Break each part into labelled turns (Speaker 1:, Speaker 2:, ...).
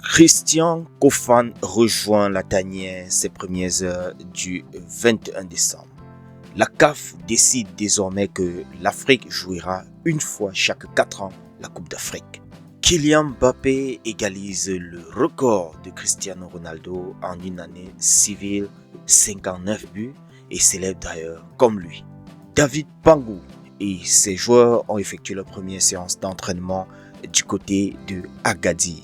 Speaker 1: Christian Kofan rejoint la tanière ces premières heures du 21 décembre. La CAF décide désormais que l'Afrique jouera une fois chaque 4 ans la Coupe d'Afrique. Kylian Mbappé égalise le record de Cristiano Ronaldo en une année civile, 59 buts, et célèbre d'ailleurs comme lui. David Pangou et ses joueurs ont effectué leur première séance d'entraînement du côté de Agadir.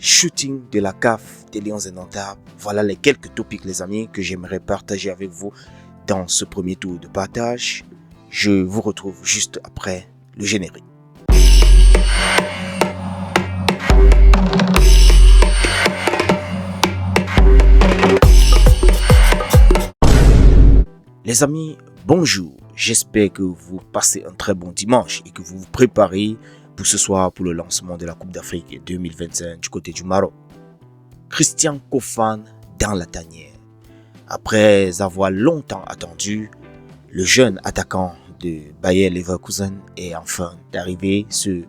Speaker 1: Shooting de la CAF des Lions Indomptables. Voilà les quelques topics les amis que j'aimerais partager avec vous dans ce premier tour de partage. Je vous retrouve juste après le générique. Les amis, bonjour. J'espère que vous passez un très bon dimanche et que vous vous préparez pour ce soir pour le lancement de la Coupe d'Afrique 2025 du côté du Maroc. Christian Kofan dans la tanière. Après avoir longtemps attendu, le jeune attaquant de Bayer Leverkusen est enfin arrivé ce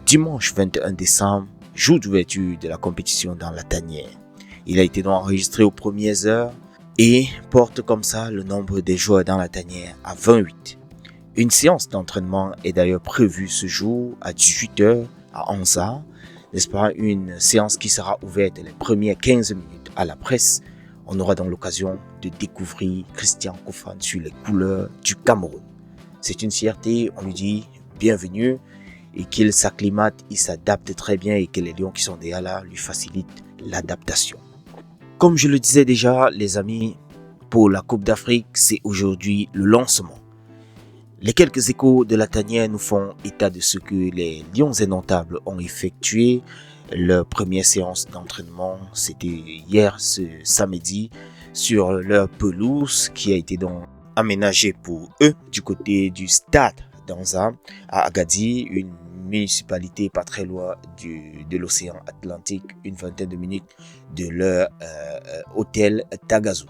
Speaker 1: dimanche 21 décembre, jour d'ouverture de la compétition dans la tanière. Il a été donc enregistré aux premières heures et porte comme ça le nombre des joueurs dans la tanière à 28. Une séance d'entraînement est d'ailleurs prévue ce jour à 18h à Anza, n'est-ce pas, une séance qui sera ouverte les premières 15 minutes à la presse. On aura donc l'occasion de découvrir Christian Kofan sur les couleurs du Cameroun. C'est une fierté, on lui dit bienvenue et qu'il s'acclimate, il s'adapte très bien et que les Lions qui sont déjà là lui facilitent l'adaptation. Comme je le disais déjà, les amis, pour la Coupe d'Afrique, c'est aujourd'hui le lancement. Les quelques échos de la tanière nous font état de ce que les Lions Indomptables ont effectué. Leur première séance d'entraînement, c'était hier, ce samedi, sur leur pelouse qui a été donc aménagée pour eux du côté du stade d'Anza à Agadir, une municipalité pas très loin de l'océan Atlantique, une vingtaine de minutes de leur hôtel Tagazout.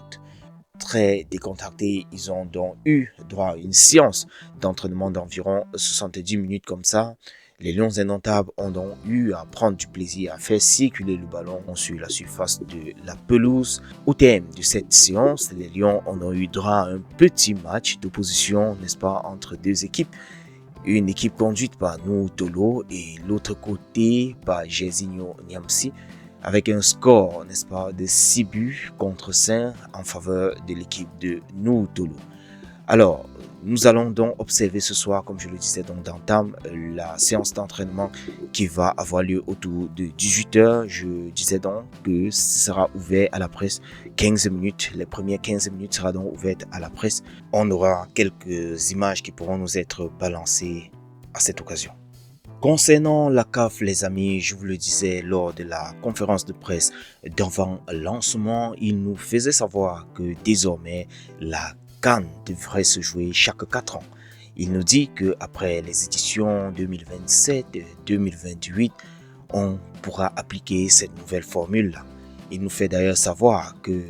Speaker 1: Très décontractés, ils ont donc eu droit à une séance d'entraînement d'environ 70 minutes comme ça. Les Lions Indomptables ont donc eu à prendre du plaisir à faire circuler le ballon sur la surface de la pelouse. Au terme de cette séance, les Lions ont eu droit à un petit match d'opposition, n'est-ce pas, entre deux équipes. Une équipe conduite par Nou Tolo et l'autre côté par Jairzinho Niamsi, avec un score, n'est-ce pas, de 6 buts contre 5 en faveur de l'équipe de Nou Tolo. Alors, nous allons donc observer ce soir, comme je le disais donc d'entame, la séance d'entraînement qui va avoir lieu autour de 18h. Je disais donc que ce sera ouvert à la presse 15 minutes. Les premières 15 minutes sera donc ouvertes à la presse. On aura quelques images qui pourront nous être balancées à cette occasion. Concernant la CAF, les amis, je vous le disais lors de la conférence de presse d'avant lancement, il nous faisait savoir que désormais la CAN devrait se jouer chaque 4 ans. Il nous dit qu'après les éditions 2027 et 2028, on pourra appliquer cette nouvelle formule-là. Il nous fait d'ailleurs savoir que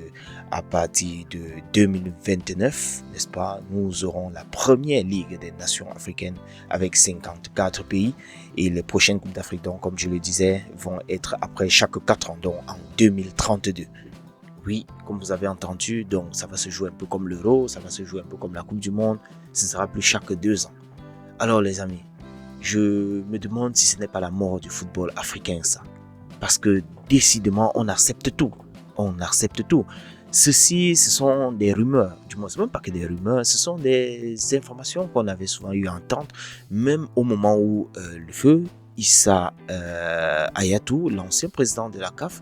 Speaker 1: à partir de 2029, n'est-ce pas, nous aurons la première Ligue des Nations africaines avec 54 pays et les prochaines Coupes d'Afrique, donc, comme je le disais, vont être après chaque 4 ans, donc en 2032. Oui, comme vous avez entendu, donc ça va se jouer un peu comme l'Euro, ça va se jouer un peu comme la Coupe du Monde, ce sera plus chaque 2 ans. Alors les amis, je me demande si ce n'est pas la mort du football africain ça. Parce que décidément, on accepte tout. On accepte tout. Ceci, ce sont des rumeurs. Du moins, ce n'est même pas que des rumeurs, ce sont des informations qu'on avait souvent eu à entendre, même au moment où le feu Issa Hayatou, l'ancien président de la CAF,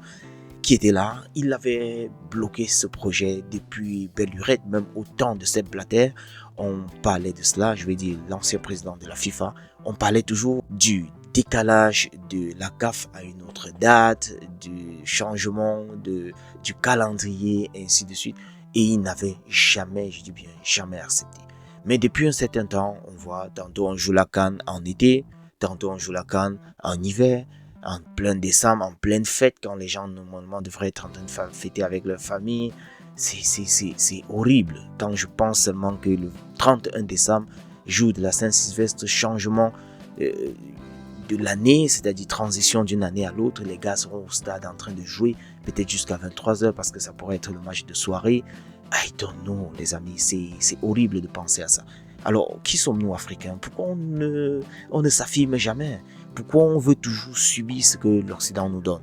Speaker 1: qui était là, il avait bloqué ce projet depuis belle lurette, même au temps de Sepp Blatter. On parlait de cela, je vais dire l'ancien président de la FIFA, on parlait toujours du décalage de la CAF à une autre date, du changement du calendrier, et ainsi de suite. Et il n'avait jamais, je dis bien jamais accepté. Mais depuis un certain temps, on voit, tantôt on joue la CAN en été, tantôt on joue la CAN en hiver, en plein décembre, en pleine fête, quand les gens normalement devraient être en train de fêter avec leur famille. C'est horrible. Quand je pense seulement que le 31 décembre, jour de la Saint-Sylvestre, changement de l'année, c'est-à-dire transition d'une année à l'autre, les gars seront au stade en train de jouer, peut-être jusqu'à 23h parce que ça pourrait être le match de soirée. I don't know, les amis, c'est horrible de penser à ça. Alors, qui sommes-nous Africains? Pourquoi on ne s'affirme jamais? Pourquoi on veut toujours subir ce que l'Occident nous donne?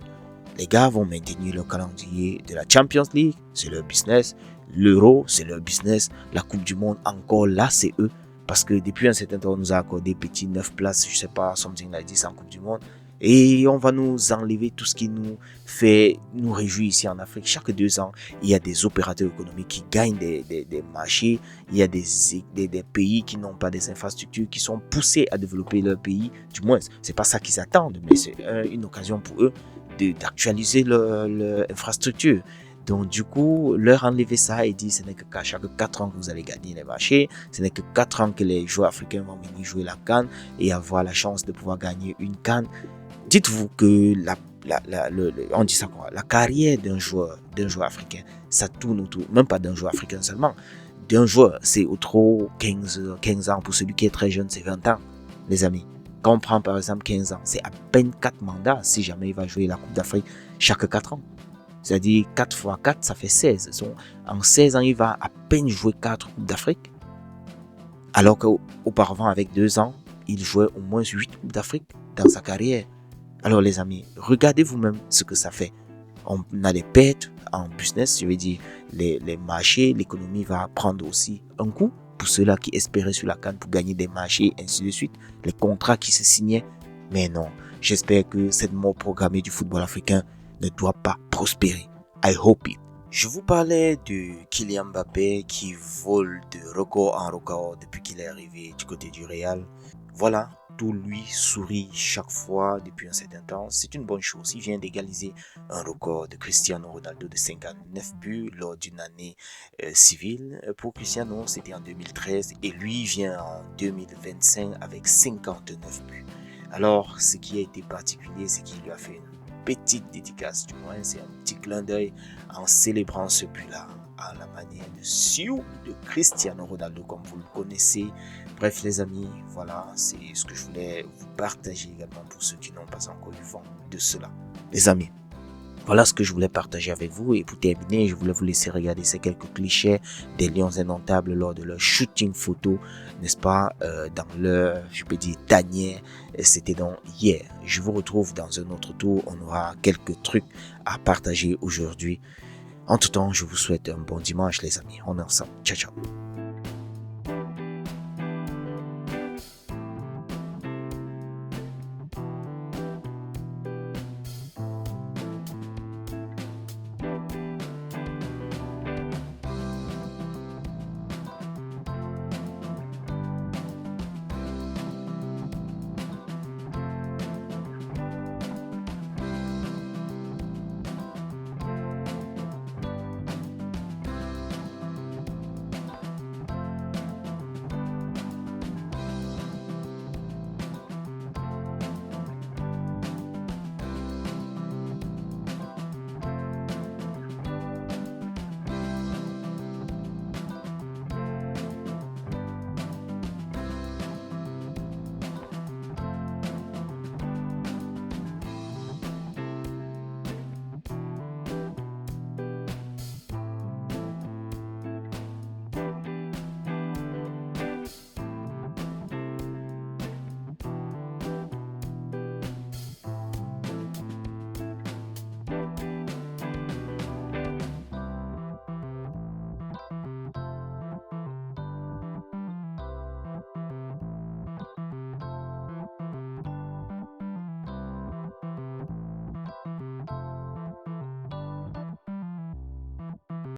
Speaker 1: Les gars vont maintenir le calendrier de la Champions League, c'est leur business. L'Euro, c'est leur business. La Coupe du Monde, encore là, c'est eux. Parce que depuis un certain temps, on nous a accordé petit 9 places, je sais pas, something like this en Coupe du Monde. Et on va nous enlever tout ce qui nous fait nous réjouir ici en Afrique. Chaque 2 ans, il y a des opérateurs économiques qui gagnent des marchés. Il y a des pays qui n'ont pas des infrastructures, qui sont poussés à développer leur pays. Du moins, c'est pas ça qu'ils attendent, mais c'est une occasion pour eux d'actualiser leur infrastructure. Donc du coup, leur enlever ça et dire ce n'est que qu'à chaque 4 ans que vous allez gagner les marchés, ce n'est que 4 ans que les joueurs africains vont venir jouer la CAN et avoir la chance de pouvoir gagner une CAN. Dites-vous que on dit ça quoi, la carrière d'un joueur africain, ça tourne autour, même pas d'un joueur africain seulement, d'un joueur, c'est au trop 15 ans, pour celui qui est très jeune, c'est 20 ans, les amis. Quand on prend par exemple 15 ans, c'est à peine 4 mandats si jamais il va jouer la Coupe d'Afrique chaque 4 ans. C'est-à-dire 4 fois 4, ça fait 16. En 16 ans, il va à peine jouer 4 Coupes d'Afrique. Alors qu'auparavant, avec 2 ans, il jouait au moins 8 Coupes d'Afrique dans sa carrière. Alors les amis, regardez vous-même ce que ça fait. On a des pertes en business, je veux dire, les marchés, l'économie va prendre aussi un coup. Pour ceux-là qui espéraient sur la CAN pour gagner des marchés, ainsi de suite. Les contrats qui se signaient. Mais non, j'espère que cette mort programmée du football africain ne doit pas prospérer. I hope it. Je vous parlais de Kylian Mbappé qui vole de record en record depuis qu'il est arrivé du côté du Real. Voilà, tout lui sourit chaque fois depuis un certain temps. C'est une bonne chose. Il vient d'égaliser un record de Cristiano Ronaldo de 59 buts lors d'une année civile. Pour Cristiano, c'était en 2013 et lui vient en 2025 avec 59 buts. Alors, ce qui a été particulier, c'est qu'il lui a fait une petite dédicace, du moins c'est un petit clin d'œil en célébrant ce but-là à la manière de Siou de Cristiano Ronaldo comme vous le connaissez. Bref les amis, voilà, c'est ce que je voulais vous partager également pour ceux qui n'ont pas encore eu vent de cela. Les amis, voilà ce que je voulais partager avec vous. Et pour terminer, je voulais vous laisser regarder ces quelques clichés des Lions indomptables lors de leur shooting photo, n'est-ce pas, dans leur, je peux dire, tanière. C'était donc hier. Je vous retrouve dans un autre tour. On aura quelques trucs à partager aujourd'hui. En tout temps, je vous souhaite un bon dimanche, les amis. On est ensemble. Ciao, ciao.